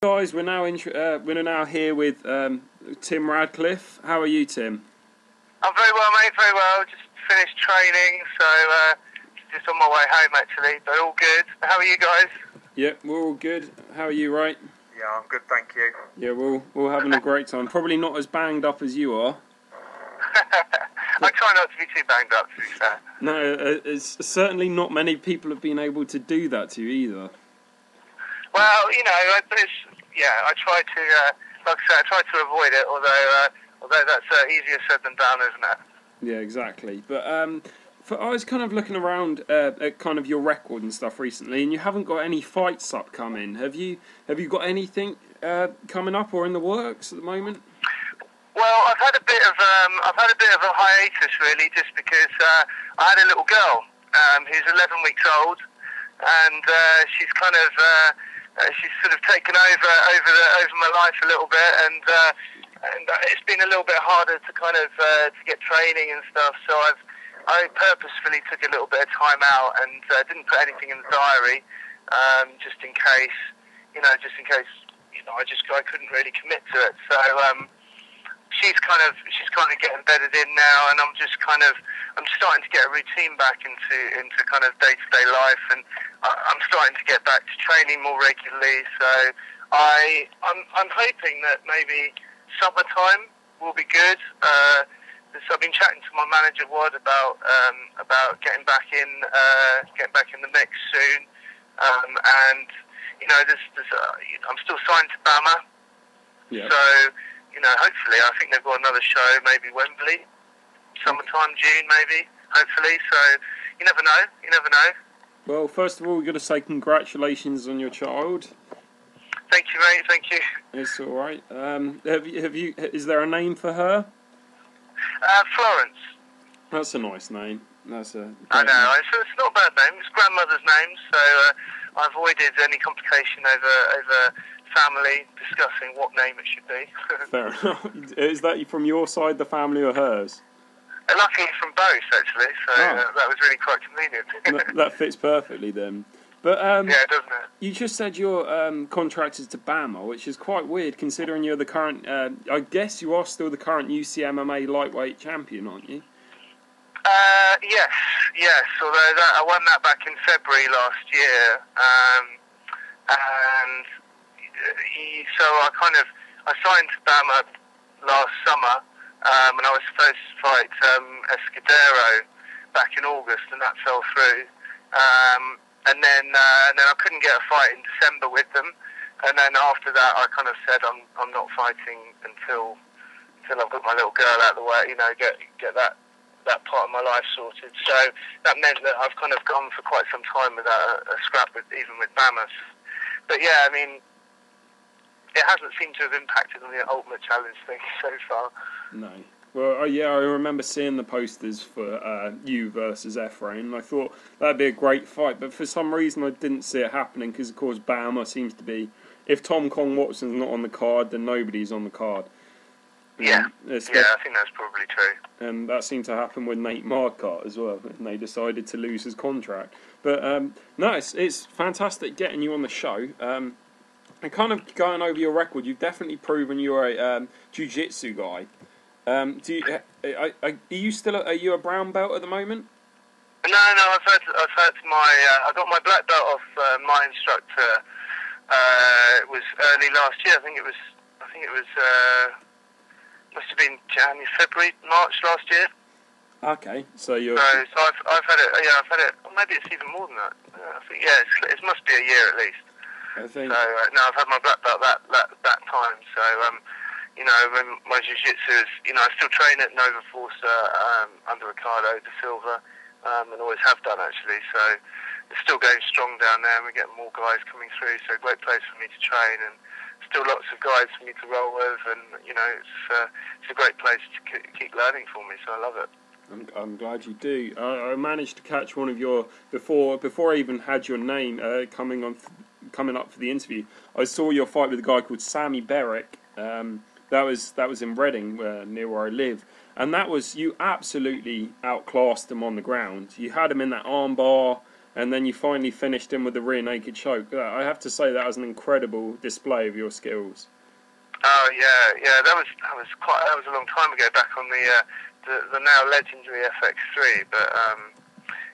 Guys, we're now here with Tim Radcliffe. How are you, Tim? I'm very well, mate. Very well. Just finished training, so just on my way home actually. But all good. How are you guys? Yeah, we're all good. How are you, right? Yeah, I'm good, thank you. Yeah, we're having a great time. Probably not as banged up as you are. I try not to be too banged up, to be fair. No, it's certainly not many people have been able to do that to you either. Well, you know, I try to, like I said, I try to avoid it. Although that's easier said than done, isn't it? Yeah, exactly. But I was kind of looking around at kind of your record and stuff recently, and you haven't got any fights upcoming. Have you got anything coming up or in the works at the moment? Well, I've had a bit of a hiatus really, just because I had a little girl who's 11 weeks old, and she's kind of she's sort of taken over my life a little bit, and it's been a little bit harder to kind of to get training and stuff. So I purposefully took a little bit of time out and didn't put anything in the diary, just in case I couldn't really commit to it. So she's kind of getting bedded in now, and I'm starting to get a routine back into kind of day-to-day life, and I'm starting to get back to training more regularly. So I'm hoping that maybe summertime will be good. So I've been chatting to my manager Wad about getting back in the mix soon, and you know, I'm still signed to Bama, Yeah. so you know, hopefully, I think they've got another show, maybe Wembley, summertime, June, maybe, hopefully. So you never know. Well, first of all, we've got to say congratulations on your child. Thank you, mate. Thank you. It's all right. Is there a name for her? Florence. That's a nice name. I know. It's not a bad name. It's grandmother's name, so I avoided any complication over family discussing what name it should be. Fair enough. Is that from your side, the family, or hers? Luckily from both, actually, so that was really quite convenient. That fits perfectly then. But yeah, doesn't it? You just said you're contracted to Bama, which is quite weird considering you're the current... I guess you are still the current UCMMA lightweight champion, aren't you? Yes. Although I won that back in February last year, and so I signed to Bama last summer, and I was supposed to fight Escudero back in August, and that fell through. And then I couldn't get a fight in December with them, and then after that I kind of said I'm not fighting until I've got my little girl out of the way, you know, get that part of my life sorted. So that meant that I've kind of gone for quite some time without a scrap even with Bama. But yeah, I mean, it hasn't seemed to have impacted on the Ultimate Challenge thing so far. No. Well, yeah, I remember seeing the posters for you versus Ephraim, and I thought that'd be a great fight, but for some reason I didn't see it happening, because of course Bama seems to be, if Tom Kong Watson's not on the card, then nobody's on the card. Yeah, I think that's probably true. And that seemed to happen with Nate Marquardt as well, and they decided to lose his contract. But no, it's fantastic getting you on the show. And kind of going over your record, you've definitely proven you're a jiu-jitsu guy. Are you a brown belt at the moment? No, I've had I got my black belt off my instructor. It was early last year. I think it was must have been January, February, March last year. Okay, so you're. So I've had it. Yeah, I've had it. Or maybe it's even more than that. I think it must be a year at least. I think. So no, I've had my black belt that time. So you know, my jiu-jitsu is, you know, I still train at Nova Forza under Ricardo De Silva, and always have done actually. So it's still going strong down there, and we're getting more guys coming through. So a great place for me to train, and still lots of guys for me to roll with, and you know, it's a great place to keep learning for me. So I love it. I'm glad you do. I managed to catch one of your before I even had your name coming up for the interview. I saw your fight with a guy called Sammy Berrick. That was in Reading, near where I live, and that was, you absolutely outclassed him on the ground. You had him in that armbar, and then you finally finished him with the rear naked choke. I have to say that was an incredible display of your skills. Oh yeah, that was a long time ago, back on the now legendary FX3. But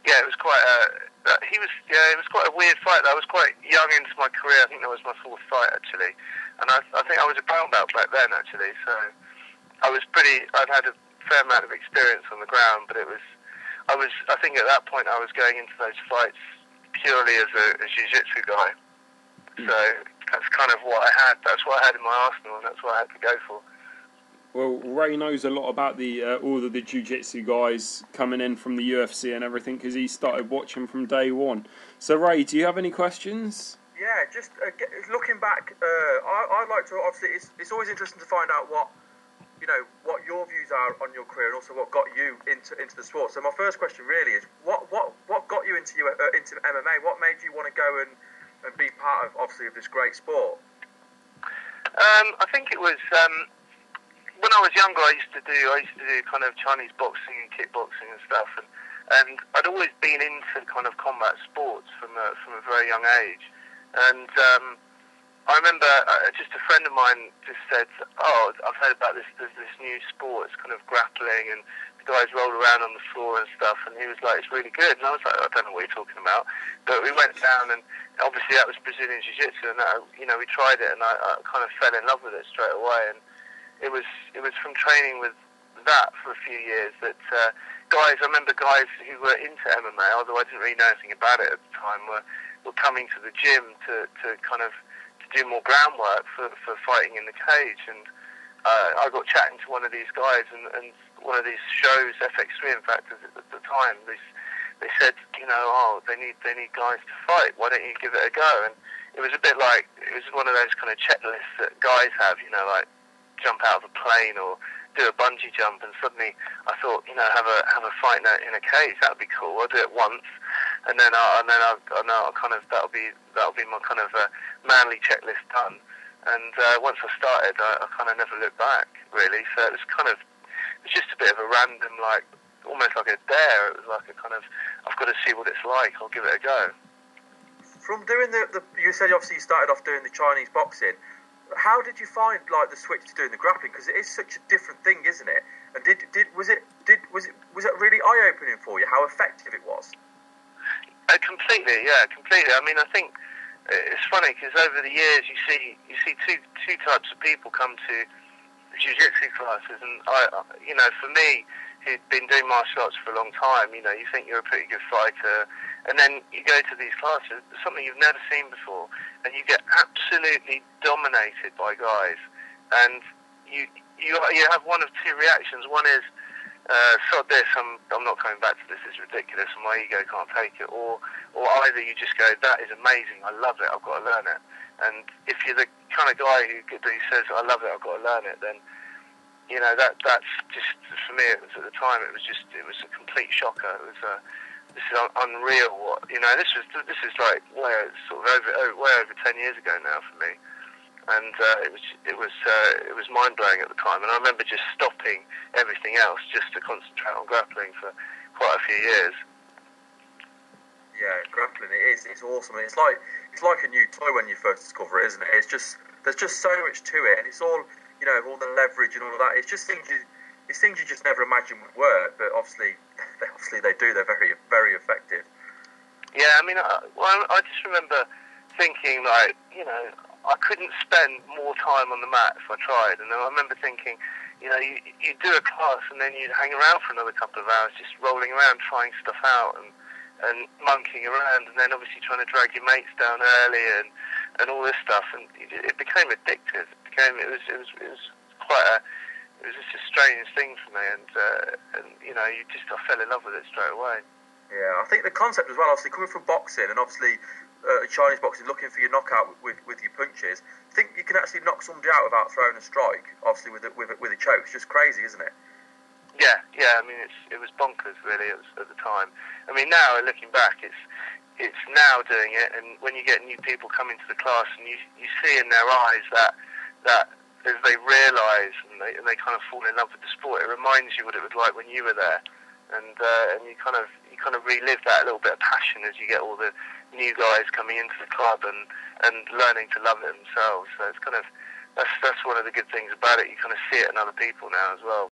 yeah, it was quite it was quite a weird fight. I was quite young into my career. I think that was my fourth fight actually, and I think I was a brown belt back then actually. So I'd had a fair amount of experience on the ground, but I think at that point I was going into those fights purely as a jiu-jitsu guy. So that's kind of what I had. That's what I had in my arsenal, and that's what I had to go for. Well, Ray knows a lot about all of the jiu-jitsu guys coming in from the UFC and everything, because he started watching from day one. So, Ray, do you have any questions? Yeah, just looking back, I'd like to, obviously, it's always interesting to find out what your views are on your career, and also what got you into the sport. So my first question really is, what got you into MMA? What made you want to go and be part of, obviously, of this great sport? I think it was when I was younger. I used to do kind of Chinese boxing and kickboxing and stuff, and I'd always been into kind of combat sports from a very young age. And I remember just a friend of mine just said, "Oh, I've heard about this. There's this new sport. It's kind of grappling, and the guys roll around on the floor and stuff." And he was like, "It's really good." And I was like, "I don't know what you're talking about." But we went down, and obviously that was Brazilian Jiu-Jitsu, and we tried it, and I kind of fell in love with it straight away. And it was from training with that for a few years that I remember guys who were into MMA, although I didn't really know anything about it at the time, were coming to the gym to kind of do more groundwork for fighting in the cage. And I got chatting to one of these guys, and one of these shows, FX3 in fact, at the time, they said, they need guys to fight, why don't you give it a go? And it was a bit like, it was one of those kind of checklists that guys have, like jump out of a plane or do a bungee jump, and suddenly I thought, have a fight in a cage, that would be cool. I'll do it once, and then I'll kind of that'll be my kind of manly checklist done. And once I started, I kind of never looked back really. So it was just a bit of a random, like almost like a dare. It was like a kind of, I've got to see what it's like. I'll give it a go. From doing you said obviously you started off doing the Chinese boxing. How did you find like the switch to doing the grappling? Because it is such a different thing, isn't it? And was it really eye-opening for you how effective it was? Completely. I mean, I think it's funny because over the years you see two types of people come to the jiu-jitsu classes, and for me, who'd been doing martial arts for a long time, you think you're a pretty good fighter, and then you go to these classes, something you've never seen before, and you get absolutely dominated by guys, and you have one of two reactions. One is, sod this, I'm not coming back to this, it's ridiculous, and my ego can't take it, or either you just go, that is amazing, I love it, I've got to learn it. And if you're the kind of guy who says, I love it, I've got to learn it, then that's just, for me, it was at the time, it was a complete shocker. It was this is unreal. This is like way over 10 years ago now for me, and it was mind blowing at the time. And I remember just stopping everything else just to concentrate on grappling for quite a few years. Yeah, grappling it's awesome. It's like a new toy when you first discover it, isn't it? There's just so much to it, and it's all. All the leverage and all of that. It's things you just never imagined would work, but obviously they do. They're very, very effective. Yeah, I mean, I just remember thinking, like, I couldn't spend more time on the mat if I tried. And I remember thinking, you do a class and then you'd hang around for another couple of hours just rolling around, trying stuff out and monkeying around, and then obviously trying to drag your mates down early and all this stuff. And it became addictive. It was just a strange thing for me, and I fell in love with it straight away. Yeah, I think the concept as well, obviously coming from boxing and obviously Chinese boxing, looking for your knockout with your punches. I think you can actually knock somebody out without throwing a strike, obviously with a choke. It's just crazy, isn't it? Yeah. I mean, it was bonkers really at the time. I mean, now looking back, it's now doing it, and when you get new people coming to the class and you see in their eyes that as they realise and they kind of fall in love with the sport, it reminds you what it was like when you were there. and you kind of relive that little bit of passion as you get all the new guys coming into the club and learning to love it themselves. So it's kind of that's one of the good things about it. You kind of see it in other people now as well.